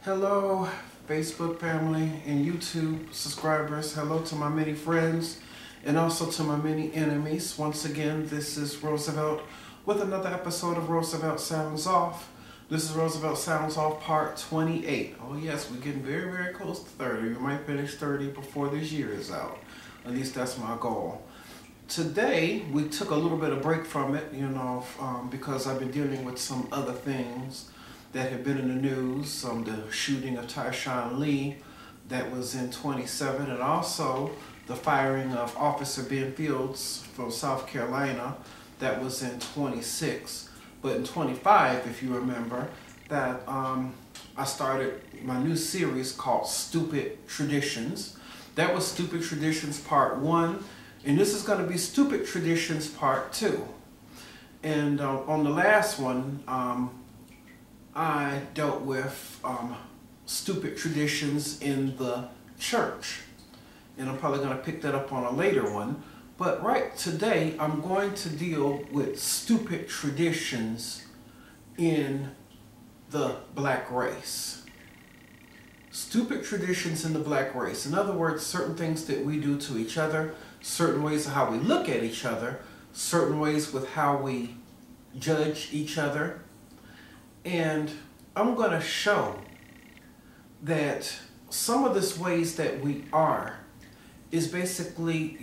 Hello, Facebook family and YouTube subscribers. Hello to my many friends and also to my many enemies. Once again, this is Roosevelt with another episode of Roosevelt Sounds Off. This is Roosevelt Sounds Off part 28. Oh yes, we're getting very, very close to 30. We might finish 30 before this year is out. At least that's my goal. Today, we took a little bit of break from it, because I've been dealing with some other things that have been in the news, the shooting of Tyshawn Lee that was in 27, and also the firing of Officer Ben Fields from South Carolina that was in 26. But in 25, if you remember, that I started my new series called Stupid Traditions. That was Stupid Traditions Part 1, and this is going to be Stupid Traditions Part 2. And on the last one, I dealt with stupid traditions in the church, and I'm probably going to pick that up on a later one. But right today, I'm going to deal with stupid traditions in the black race. Stupid traditions in the black race. In other words, certain things that we do to each other, certain ways of how we look at each other, certain ways with how we judge each other. And I'm going to show that some of these ways that we are is basically,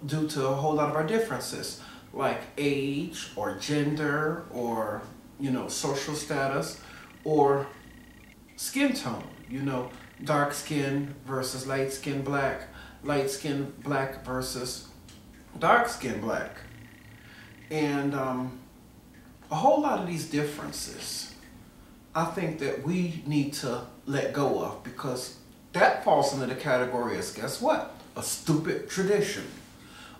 due to a whole lot of our differences, like age or gender or, social status or skin tone, dark skin versus light skin black versus dark skin black. And a whole lot of these differences I think that we need to let go of, because that falls into the category as, guess what? A stupid tradition.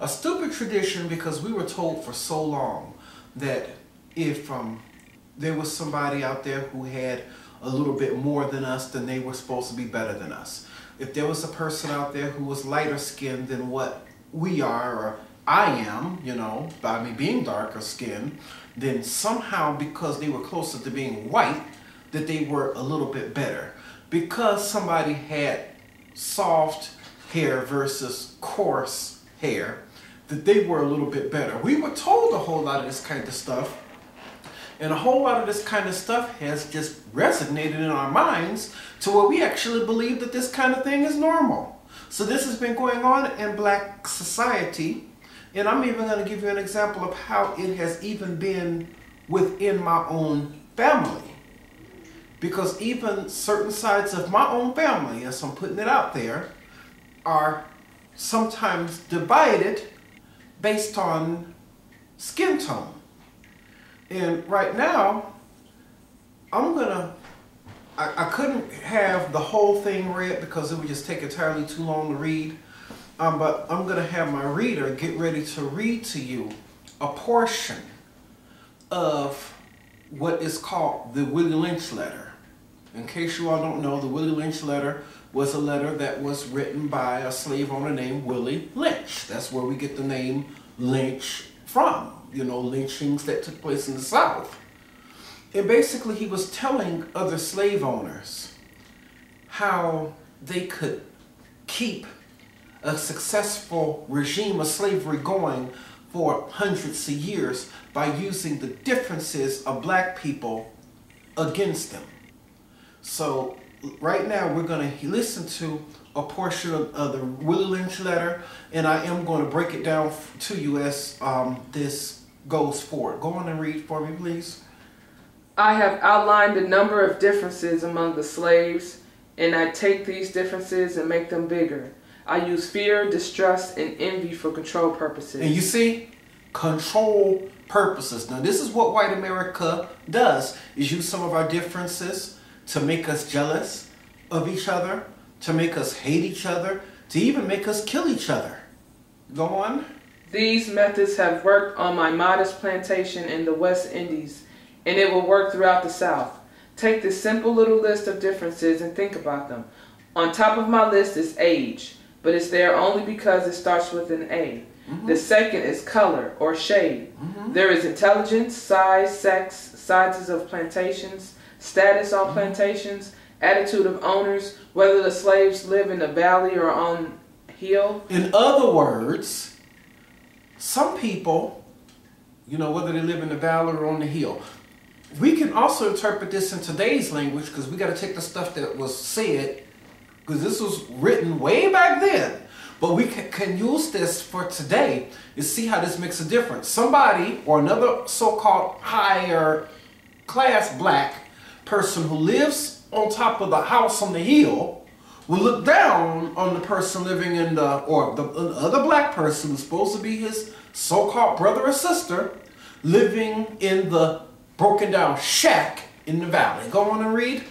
A stupid tradition because we were told for so long that if there was somebody out there who had a little bit more than us, then they were supposed to be better than us. If there was a person out there who was lighter skinned than what we are, or I am, by me being darker skinned, then somehow because they were closer to being white, that they were a little bit better. Because somebody had soft hair versus coarse hair, that they were a little bit better. We were told a whole lot of this kind of stuff, and a whole lot of this kind of stuff has just resonated in our minds to where we actually believe that this kind of thing is normal. So this has been going on in black society, and I'm even going to give you an example of how it has even been within my own family. Because even certain sides of my own family, as I'm putting it out there, are sometimes divided based on skin tone. And right now, I couldn't have the whole thing read because it would just take entirely too long to read. But I'm going to have my reader get ready to read to you a portion of what is called the Willie Lynch letter. In case you all don't know, the Willie Lynch letter was a letter that was written by a slave owner named Willie Lynch. That's where we get the name Lynch from, lynchings that took place in the South. And basically he was telling other slave owners how they could keep a successful regime of slavery going for hundreds of years by using the differences of black people against them. So right now we're going to listen to a portion of the Willie Lynch letter, and I am going to break it down to you as this goes forward. Go on and read for me, please. I have outlined a number of differences among the slaves, and I take these differences and make them bigger. I use fear, distrust, and envy for control purposes. And you see, control purposes. Now this is what white America does, is use some of our differences to make us jealous of each other, to make us hate each other, to even make us kill each other. Go on. These methods have worked on my modest plantation in the West Indies, and it will work throughout the South. Take this simple little list of differences and think about them. On top of my list is age, but it's there only because it starts with an A. The second is color or shade. There is intelligence, size, sex, sizes of plantations, status on plantations, attitude of owners, whether the slaves live in the valley or on hill. In other words, some people, whether they live in the valley or on the hill. We can also interpret this in today's language, because we got to take the stuff that was said, because this was written way back then. But we can use this for today and see how this makes a difference. Somebody or another so-called higher class black person who lives on top of the house on the hill will look down on the person living in the other black person who's supposed to be his so-called brother or sister living in the broken down shack in the valley. Go on and read.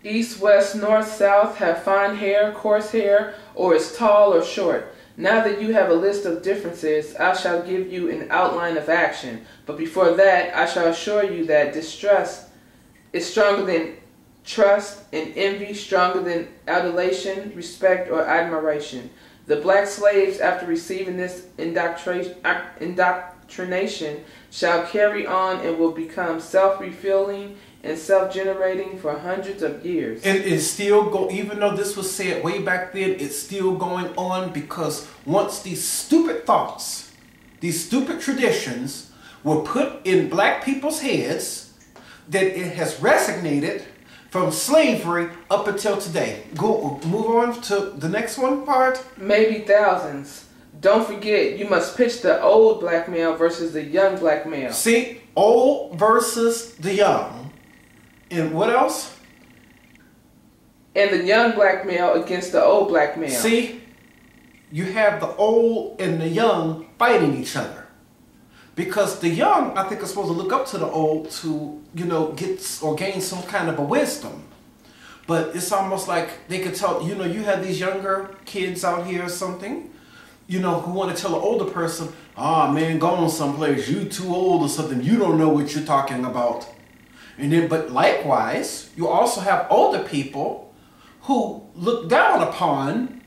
East, west, north, south have fine hair, coarse hair, or is tall or short. Now that you have a list of differences, I shall give you an outline of action. But before that, I shall assure you that distrust is stronger than trust, and envy stronger than adulation, respect, or admiration. The black slaves, after receiving this indoctrination, shall carry on and will become self-refilling and self-generating for hundreds of years. And it's still even though this was said way back then, it's still going on, because once these stupid thoughts, these stupid traditions were put in black people's heads, that it has resonated from slavery up until today. Move on to the next one part. Maybe thousands. Don't forget, you must pitch the old black male versus the young black male. See, old versus the young. And what else? And the young black male against the old black male. See, you have the old and the young fighting each other. Because the young, I think, are supposed to look up to the old to, get or gain some kind of a wisdom. But it's almost like they could tell, you have these younger kids out here or something, who want to tell an older person, "Ah, man, go on someplace, you too old or something, you don't know what you're talking about." And then, but likewise, you also have older people who look down upon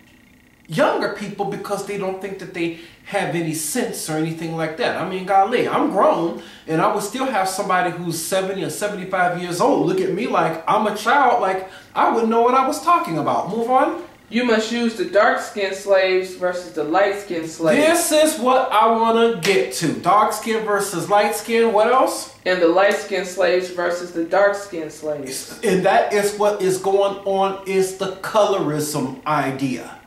younger people because they don't think that they have any sense or anything like that. I mean, golly, I'm grown, and I would still have somebody who's 70 or 75 years old look at me like I'm a child, like I wouldn't know what I was talking about. Move on. You must use the dark-skinned slaves versus the light-skinned slaves. This is what I want to get to. Dark-skinned versus light-skinned. What else? And the light-skinned slaves versus the dark-skinned slaves. And that is what is going on, is the colorism idea.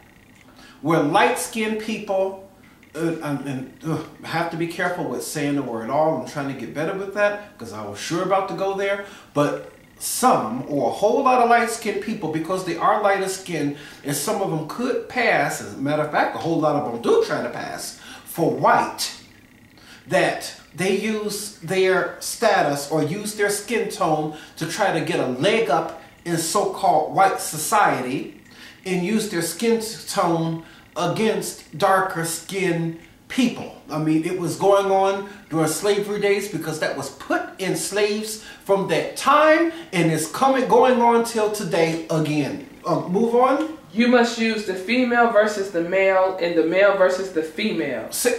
Where light-skinned people, have to be careful with saying the word all. I'm trying to get better with that, because I was sure about to go there. But some, or a whole lot of light-skinned people, because they are lighter skinned, and some of them could pass, as a matter of fact, a whole lot of them do try to pass for white, that they use their status or use their skin tone to try to get a leg up in so-called white society, and use their skin tone against darker skinned people. I mean, it was going on during slavery days, because that was put in slaves from that time, and it's going on till today again. Move on. You must use the female versus the male and the male versus the female. See,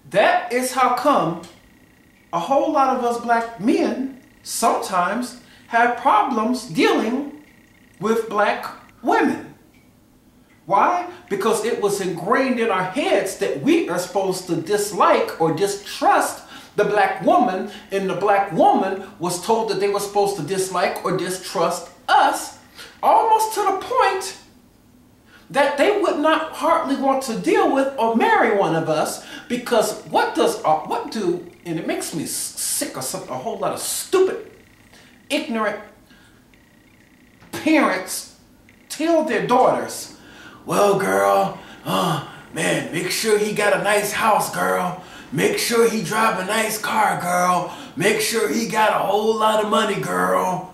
that is how come a whole lot of us black men sometimes have problems dealing with black women. Why? Because it was ingrained in our heads that we are supposed to dislike or distrust the black woman, and the black woman was told that they were supposed to dislike or distrust us, almost to the point that they would not hardly want to deal with or marry one of us, because and it makes me sick or something, a whole lot of stupid, ignorant parents tell their daughters, "Well, girl, man, make sure he got a nice house, girl. Make sure he drive a nice car, girl. Make sure he got a whole lot of money, girl."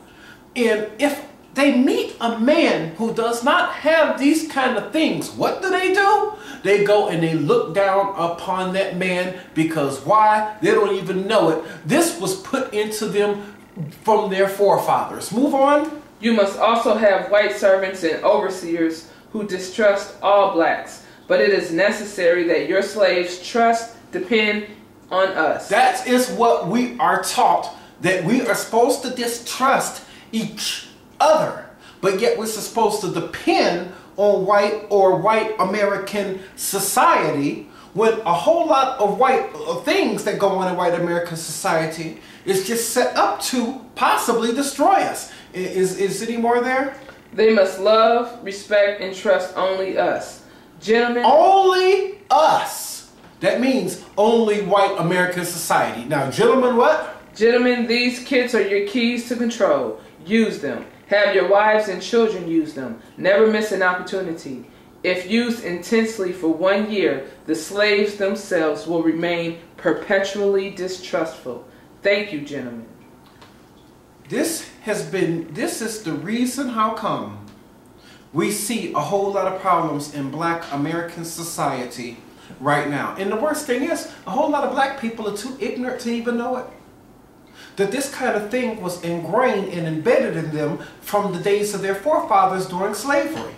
And if they meet a man who does not have these kind of things, what do? They go and they look down upon that man, because why? They don't even know it. This was put into them from their forefathers. Move on. You must also have white servants and overseers who distrust all blacks, but it is necessary that your slaves depend on us. That is what we are taught, that we are supposed to distrust each other. But yet we're supposed to depend on white or white American society when a whole lot of white things that go on in white American society is just set up to possibly destroy us. Is any more there? They must love, respect, and trust only us. Gentlemen. Only us. That means only white American society. Now, gentlemen, what? Gentlemen, these kids are your keys to control. Use them. Have your wives and children use them. Never miss an opportunity. If used intensely for 1 year, the slaves themselves will remain perpetually distrustful. Thank you, gentlemen. This is the reason how come we see a whole lot of problems in black American society right now. And the worst thing is, a whole lot of black people are too ignorant to even know it. That this kind of thing was ingrained and embedded in them from the days of their forefathers during slavery.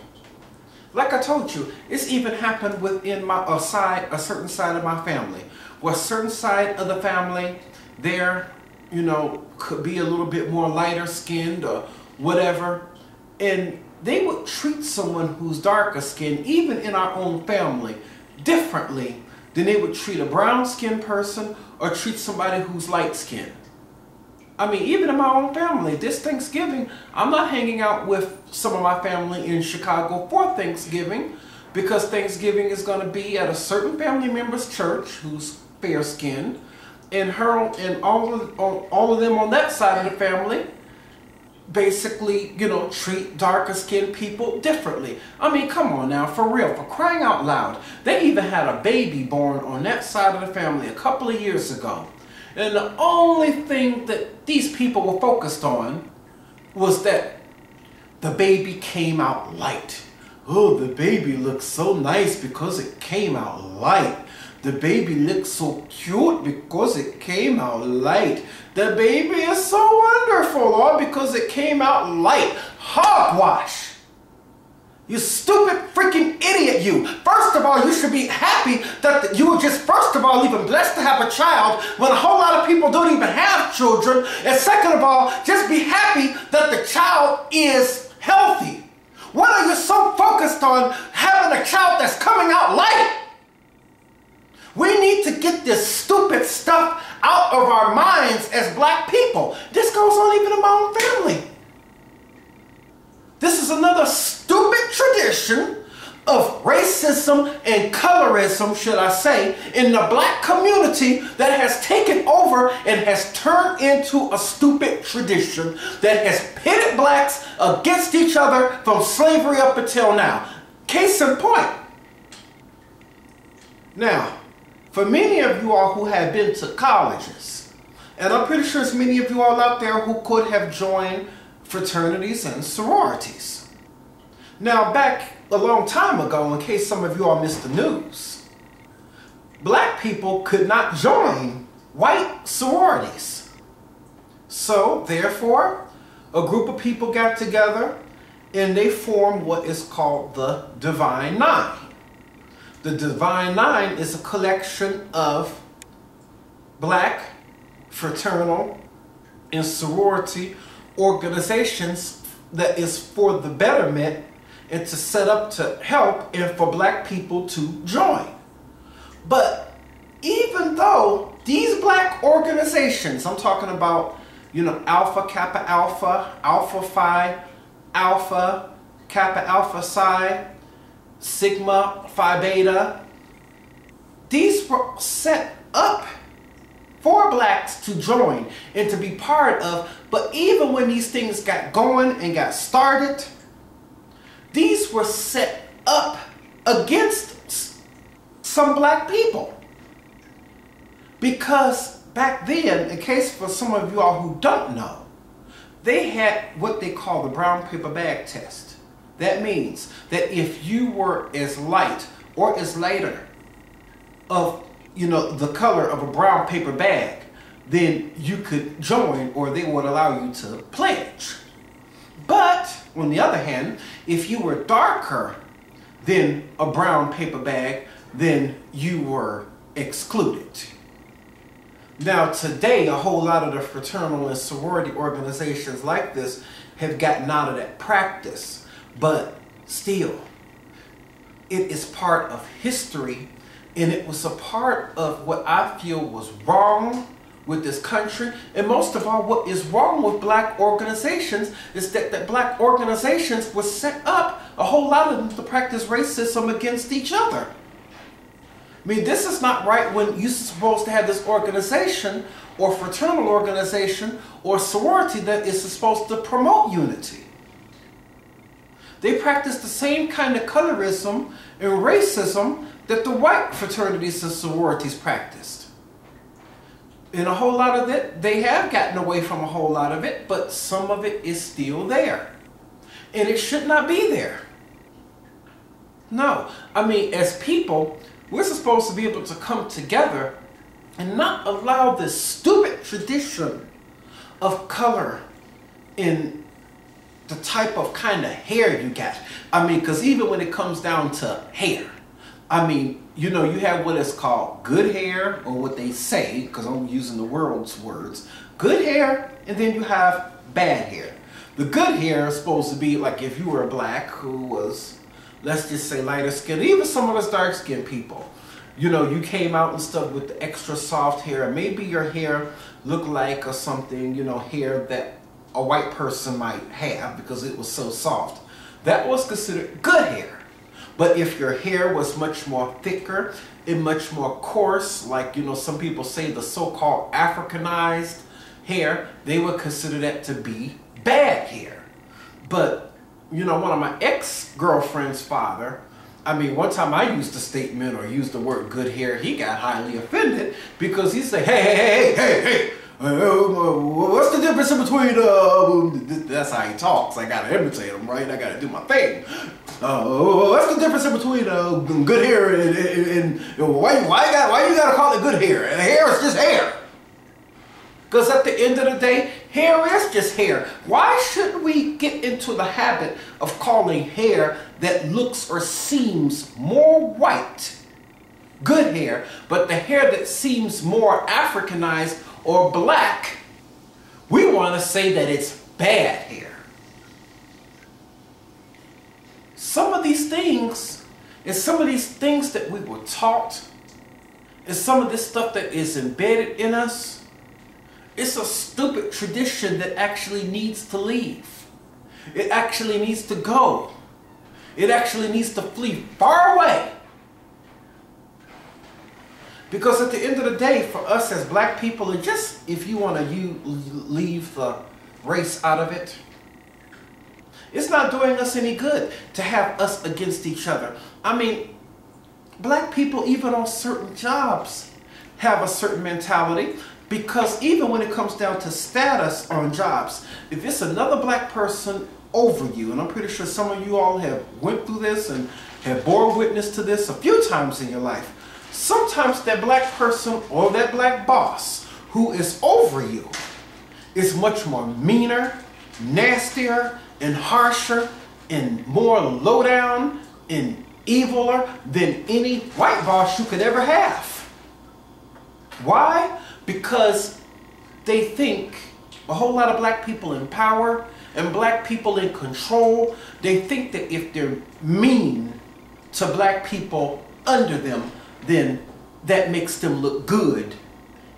Like I told you, it's even happened within a certain side of my family. Where a certain side of the family, they're, you know, could be a little bit more lighter skinned or whatever. And they would treat someone who's darker skinned, even in our own family, differently than they would treat a brown skinned person or treat somebody who's light skinned. I mean, even in my own family, this Thanksgiving, I'm not hanging out with some of my family in Chicago for Thanksgiving because Thanksgiving is going to be at a certain family member's church who's fair-skinned, and all of them on that side of the family basically, you know, treat darker-skinned people differently. I mean, come on now, for real, for crying out loud. They even had a baby born on that side of the family a couple of years ago. And the only thing that these people were focused on was that the baby came out light. Oh, the baby looks so nice because it came out light. The baby looks so cute because it came out light. The baby is so wonderful, Lord, because it came out light. Hogwash! You stupid freaking idiot, you. First of all, you should be happy that you were just, first of all, even blessed to have a child when a whole lot of people don't even have children. And second of all, just be happy that the child is healthy. What are you so focused on having a child that's coming out light? We need to get this stupid stuff out of our minds as black people. This goes on even in my own family. This is another stupid tradition of racism and colorism, should I say, in the black community that has taken over and has turned into a stupid tradition that has pitted blacks against each other from slavery up until now. Case in point. Now, for many of you all who have been to colleges, and I'm pretty sure there's many of you all out there who could have joined fraternities and sororities. Now, back a long time ago, in case some of you all missed the news, black people could not join white sororities. So, therefore, a group of people got together and they formed what is called the Divine Nine. The Divine Nine is a collection of black, fraternal, and sorority organizations that is for the betterment and to set up to help and for black people to join. But even though these black organizations, I'm talking about, you know, Alpha Kappa Alpha, Alpha Phi Alpha, Kappa Alpha Psi, Sigma Phi Beta, these were set up for blacks to join and to be part of. But even when these things got going and got started, these were set up against some black people. Because back then, in case for some of you all who don't know, they had what they call the brown paper bag test. That means that if you were as light or as lighter of, you know, the color of a brown paper bag, then you could join or they would allow you to pledge. But on the other hand, if you were darker than a brown paper bag, then you were excluded. Now today, a whole lot of the fraternal and sorority organizations like this have gotten out of that practice, but still, it is part of history, and it was a part of what I feel was wrong with this country. And most of all, what is wrong with black organizations is that black organizations were set up, a whole lot of them, to practice racism against each other. I mean, this is not right when you're supposed to have this organization or fraternal organization or sorority that is supposed to promote unity. They practice the same kind of colorism and racism that the white fraternities and sororities practiced. And a whole lot of it, they have gotten away from a whole lot of it, but some of it is still there. And it should not be there. No, I mean, as people, we're supposed to be able to come together and not allow this stupid tradition of color in the type of kind of hair you got. I mean, because even when it comes down to hair, I mean, you know, you have what is called good hair, or what they say, because I'm using the world's words, good hair, and then you have bad hair. The good hair is supposed to be like if you were black who was, let's just say, lighter skinned, even some of us dark skinned people. You know, you came out and stuff with the extra soft hair, and maybe your hair looked like or something, you know, hair that a white person might have because it was so soft. That was considered good hair. But if your hair was much more thicker and much more coarse, like, you know, some people say the so-called Africanized hair, they would consider that to be bad hair. But, you know, one of my ex-girlfriend's father, I mean, one time I used the statement or used the word good hair, he got highly offended because he said, hey, what's the difference in between, that's how he talks, I gotta imitate him, right? I gotta do my thing. What's the difference in between good hair and why you gotta call it good hair? And hair is just hair. Because at the end of the day, hair is just hair. Why should we get into the habit of calling hair that looks or seems more white good hair, but the hair that seems more Africanized or black, we want to say that it's bad hair? Some of these things, and some of these things that we were taught, and some of this stuff that is embedded in us, it's a stupid tradition that actually needs to leave. It actually needs to go. It actually needs to flee far away. Because at the end of the day, for us as black people, and just if you want to leave the race out of it, it's not doing us any good to have us against each other. I mean, black people, even on certain jobs, have a certain mentality. Because even when it comes down to status on jobs, if it's another black person over you, and I'm pretty sure some of you all have went through this and have borne witness to this a few times in your life, sometimes that black person or that black boss who is over you is much more meaner, nastier, and harsher, and more low down and eviler than any white boss you could ever have. Why? Because they think, a whole lot of black people in power and black people in control, they think that if they're mean to black people under them, then that makes them look good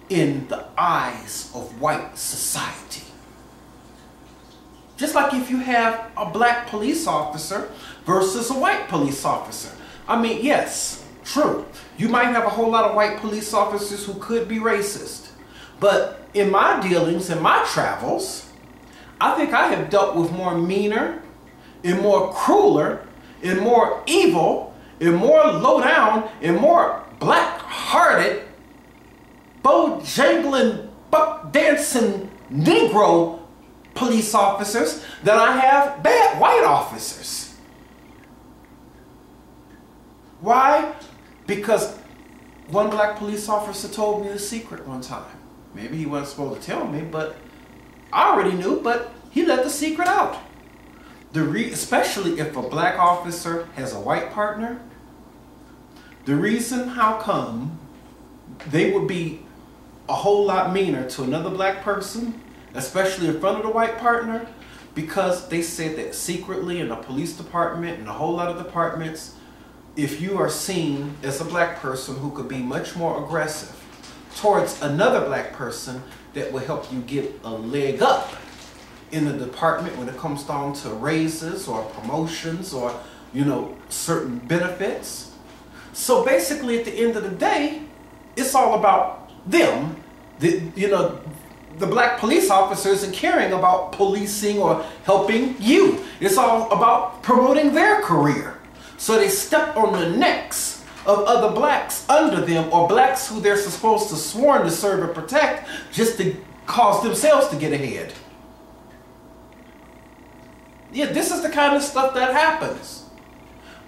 in the eyes of white society. Just like if you have a black police officer versus a white police officer. I mean, yes, true. You might have a whole lot of white police officers who could be racist. But in my dealings, in my travels, I think I have dealt with more meaner and more crueler and more evil and more low down and more black-hearted, bojangling, buck-dancing Negro police officers than I have bad white officers. Why? Because one black police officer told me the secret one time. Maybe he wasn't supposed to tell me, but I already knew, but he let the secret out. Especially if a black officer has a white partner, the reason how come they would be a whole lot meaner to another black person, especially in front of the white partner, because they said that secretly in the police department and a whole lot of departments, if you are seen as a black person who could be much more aggressive towards another black person, that will help you get a leg up in the department when it comes down to raises or promotions or, you know, certain benefits. So basically at the end of the day, it's all about them. The black police officer isn't caring about policing or helping you. It's all about promoting their career. So they step on the necks of other blacks under them, or blacks who they're supposed to sworn to serve and protect, just to cause themselves to get ahead. Yeah, this is the kind of stuff that happens,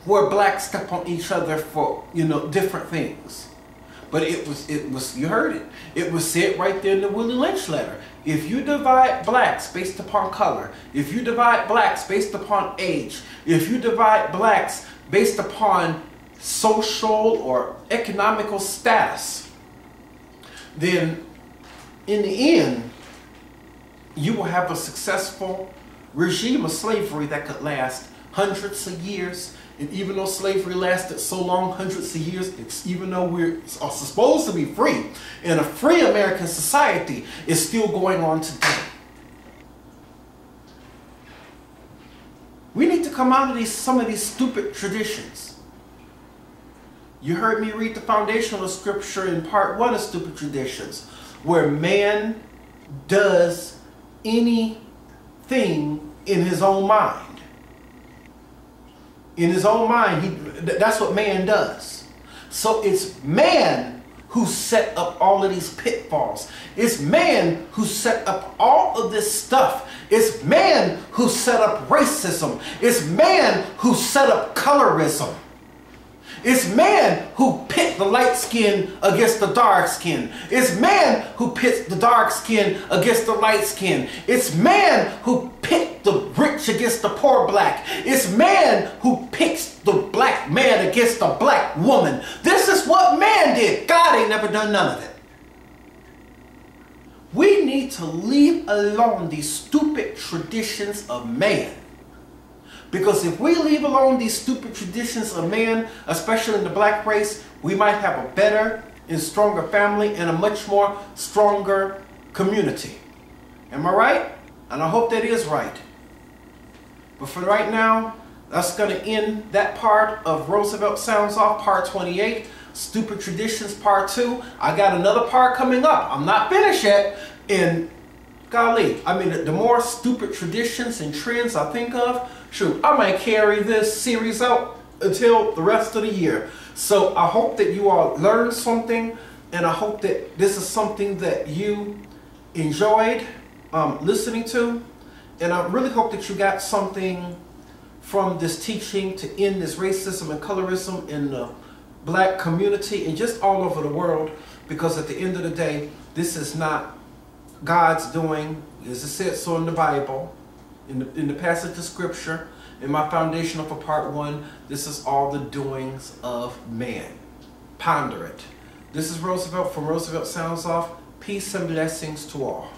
where blacks step on each other for, you know, different things. But it was, you heard it. It was said right there in the Willie Lynch letter. If you divide blacks based upon color, if you divide blacks based upon age, if you divide blacks based upon social or economical status, then in the end, you will have a successful regime of slavery that could last hundreds of years. And even though slavery lasted so long, hundreds of years, even though we're supposed to be free, and a free American society is still going on today. We need to come out of some of these stupid traditions. You heard me read the foundational scripture in part 1 of Stupid Traditions, where man does anything in his own mind. In his own mind, that's what man does. So it's man who set up all of these pitfalls. It's man who set up all of this stuff. It's man who set up racism. It's man who set up colorism. It's man who pit the light skin against the dark skin. It's man who pits the dark skin against the light skin. It's man who pit the rich against the poor black. It's man who pits the black man against the black woman. This is what man did. God ain't never done none of it. We need to leave alone these stupid traditions of man. Because if we leave alone these stupid traditions of man, especially in the black race, we might have a better and stronger family and a much more stronger community. Am I right? And I hope that is right. But for right now, that's going to end that part of Roosevelt Sounds Off, part 28. Stupid Traditions, part 2. I got another part coming up. I'm not finished yet. And golly, I mean, the more stupid traditions and trends I think of, shoot, I might carry this series out until the rest of the year. So I hope that you all learned something, and I hope that this is something that you enjoyed listening to. And I really hope that you got something from this teaching to end this racism and colorism in the black community and just all over the world, because at the end of the day, this is not God's doing, as it said so in the Bible, in the passage of scripture, in my foundational for part 1, this is all the doings of man. Ponder it. This is Roosevelt from Roosevelt Sounds Off. Peace and blessings to all.